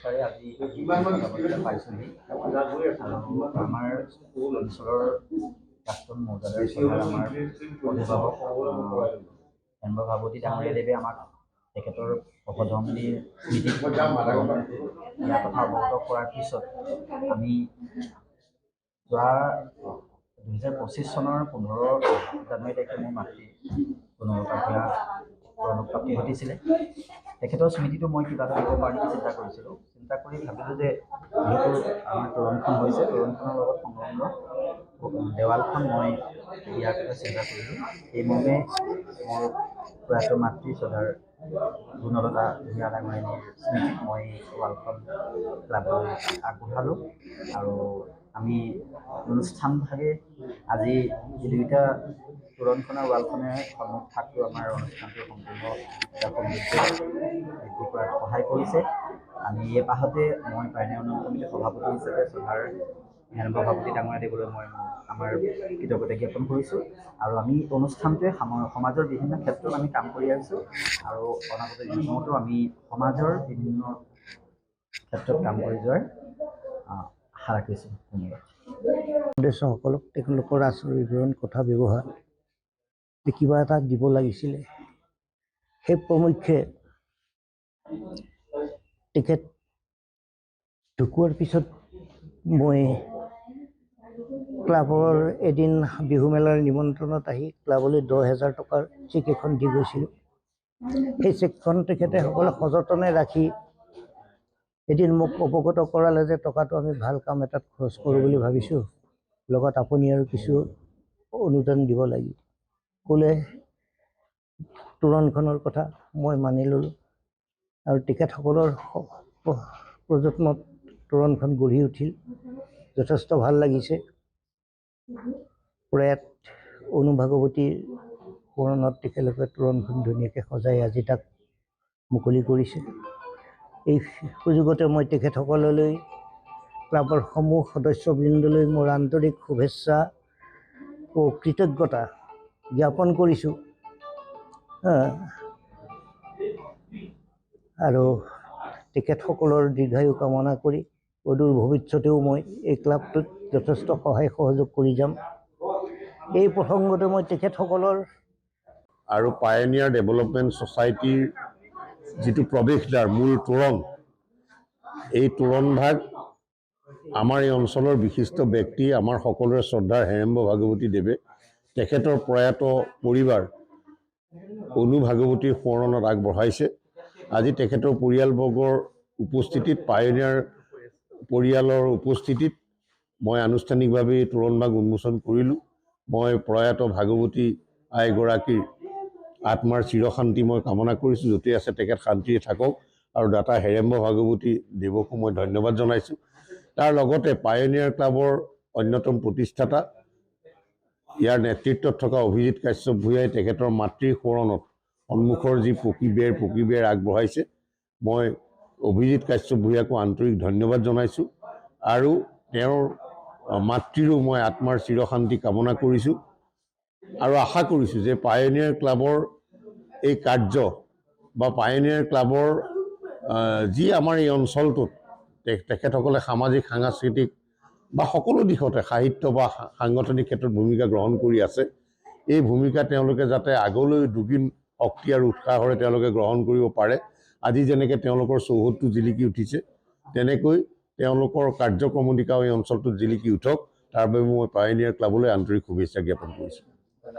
পুৰস্কাৰে আজি পাইছোঁহি আৰু আমাৰ অঞ্চলৰ প্ৰাক্তন মৌজাদাৰ চৰকাৰ আমাৰ অভিভাৱক হেমব্ৰ ভাগৱতী ডাঙৰীয়াদেৱে আমাক তেখেতৰ অপধমনিৰ স্মৃতি ইয়াৰ কথা অৱগত কৰাৰ পিছত আমি যোৱা 2025 চনৰ 15 জানুৱাৰী তাৰিখে মোৰ মাতৃ গুণৱতা ভূঞা প্ৰাপ্তি ঘটিছিলে। তেখেতৰ স্মৃতিটো মই কিবা এটা দিব পাৰি চিন্তা কৰিছিলোঁ। চিন্তা কৰি ভাবিলোঁ যে যিহেতু আমাৰ তোৰণখন হৈছে, তোৰণখনৰ লগত সংলগ্ন দেৱালখন মই ইয়াৰ কথা চিন্তা কৰিলোঁ। এই মৰ্মে মোৰ প্ৰয়াত মাতৃ শ্ৰদ্ধাৰ গুণলতা ভূঞা ডাঙৰীয়ানীৰ স্মৃতিত মই ৱালখন ক্লাবলৈ আগবঢ়ালোঁ আৰু আমি অনুষ্ঠানভাগে আজি এই দুয়োটা তোৰণখনৰ ৱালখনে সন্মুখ ভাগটো আমাৰ অনুষ্ঠানটো সম্পূৰ্ণ এটা সৌন্দৰ্য বৃদ্ধি কৰাত সহায় কৰিছে। আমি এই পাহতে মই পায়নিয়াৰ উন্নয়ন কমিটিৰ সভাপতি হিচাপে শ্ৰদ্ধাৰ হেমব্ৰ ভাগৱতী ডাঙৰীয়াদেৱলৈ মই আমাৰ কৃতজ্ঞতা জ্ঞাপন কৰিছোঁ আৰু আমি অনুষ্ঠানটোৱে সমাজৰ বিভিন্ন ক্ষেত্ৰত আমি কাম কৰি আহিছোঁ আৰু অনাগত দিনতো আমি সমাজৰ বিভিন্ন ক্ষেত্ৰত কাম কৰি যোৱাৰ আশা ৰাখিছোঁ। ধন্যবাদ। সদস্যসকলক তেওঁলোকৰ আচৰণ বিৱৰণ কথা ব্যৱহাৰ কিবা এটা দিব লাগিছিলে, সেই প্ৰমুখ্যে তেখেত ঢুকোৱাৰ পিছত মই ক্লাবৰ এদিন বিহু মেলাৰ নিমন্ত্ৰণত আহি ক্লাবলৈ 10,000 টকাৰ চেক এখন দি গৈছিলোঁ। সেই চেকখন তেখেতে সকলো সযতনে ৰাখি এদিন মোক অৱগত কৰালে যে টকাটো আমি ভাল কাম এটাত খৰচ কৰোঁ বুলি ভাবিছোঁ, লগত আপুনি আৰু কিছু অনুদান দিব লাগিব ক'লে। তোৰণখনৰ কথা মই মানি ল'লোঁ আৰু তেখেতসকলৰ প্ৰযত্নত তোৰণখন গঢ়ি উঠিল। যথেষ্ট ভাল লাগিছে। প্ৰয়াত অনু ভাগৱতীৰ সোঁৱৰণত তেখেতলোকে তোৰণখন ধুনীয়াকৈ সজাই আজি তাক মুকলি কৰিছে। এই সুযোগতে মই তেখেতসকললৈ ক্লাবৰ সমূহ সদস্যবৃন্দলৈ মোৰ আন্তৰিক শুভেচ্ছা ও কৃতজ্ঞতা জ্ঞাপন কৰিছোঁ আৰু তেখেতসকলৰ দীৰ্ঘায়ু কামনা কৰি অদূৰ ভৱিষ্যতেও মই এই ক্লাবটোত যথেষ্ট সহায় সহযোগ কৰি যাম। এই প্ৰসংগতে মই তেখেতসকলৰ আৰু পায়নিয়াৰ ডেভেলপমেণ্ট ছ'চাইটিৰ যিটো প্ৰৱেশদ্বাৰ মূল তোৰণ, এই তোৰণভাগ আমাৰ এই অঞ্চলৰ বিশিষ্ট ব্যক্তি আমাৰ সকলোৰে শ্ৰদ্ধাৰ হেমব্ৰ ভাগৱতী দেৱে তেখেতৰ প্ৰয়াত পৰিবাৰ অনু ভাগৱতীৰ সোঁৱৰণত আগবঢ়াইছে। আজি তেখেতৰ পৰিয়ালবৰ্গৰ উপস্থিতিত, পায়নিয়াৰ পৰিয়ালৰ উপস্থিতিত মই আনুষ্ঠানিকভাৱে এই তোৰণভাগ উন্মোচন কৰিলোঁ। মই প্ৰয়াত ভাগৱতী আইগৰাকীৰ আত্মাৰ চিৰশান্তি মই কামনা কৰিছোঁ। য'তেই আছে তেখেত শান্তিৰে থাকক আৰু দাতা হেমব্ৰ ভাগৱতী দেৱকো মই ধন্যবাদ জনাইছোঁ। তাৰ লগতে পায়নিয়াৰ ক্লাবৰ অন্যতম প্ৰতিষ্ঠাতা, ইয়াৰ নেতৃত্বত থকা অভিজিত কাশ্যপ ভূঞাই তেখেতৰ মাতৃৰ সোঁৱৰণত সন্মুখৰ যি পকী বেৰ আগবঢ়াইছে। মই অভিজিত কাশ্যপ ভূঞাকো আন্তৰিক ধন্যবাদ জনাইছোঁ আৰু তেওঁৰ মাতৃৰো মই আত্মাৰ চিৰশান্তি কামনা কৰিছোঁ আৰু আশা কৰিছোঁ যে পায়নিয়াৰ ক্লাবৰ এই কাৰ্য বা পায়নিয়াৰ ক্লাবৰ যি আমাৰ এই অঞ্চলটোত তেখেতসকলে সামাজিক সাংস্কৃতিক বা সকলো দিশতে সাহিত্য বা সাংগঠনিক ক্ষেত্ৰত ভূমিকা গ্ৰহণ কৰি আছে, এই ভূমিকা তেওঁলোকে যাতে আগলৈ দুগুণ শক্তি আৰু উৎসাহেৰে তেওঁলোকে গ্ৰহণ কৰিব পাৰে। আজি যেনেকৈ তেওঁলোকৰ চৌহদটো জিলিকি উঠিছে, তেনেকৈ তেওঁলোকৰ কাৰ্যক্ৰমণিকাও এই অঞ্চলটোত জিলিকি উঠক, তাৰ বাবে মই পায়নিয়াৰ ক্লাবলৈ আন্তৰিক শুভেচ্ছা জ্ঞাপন কৰিছোঁ।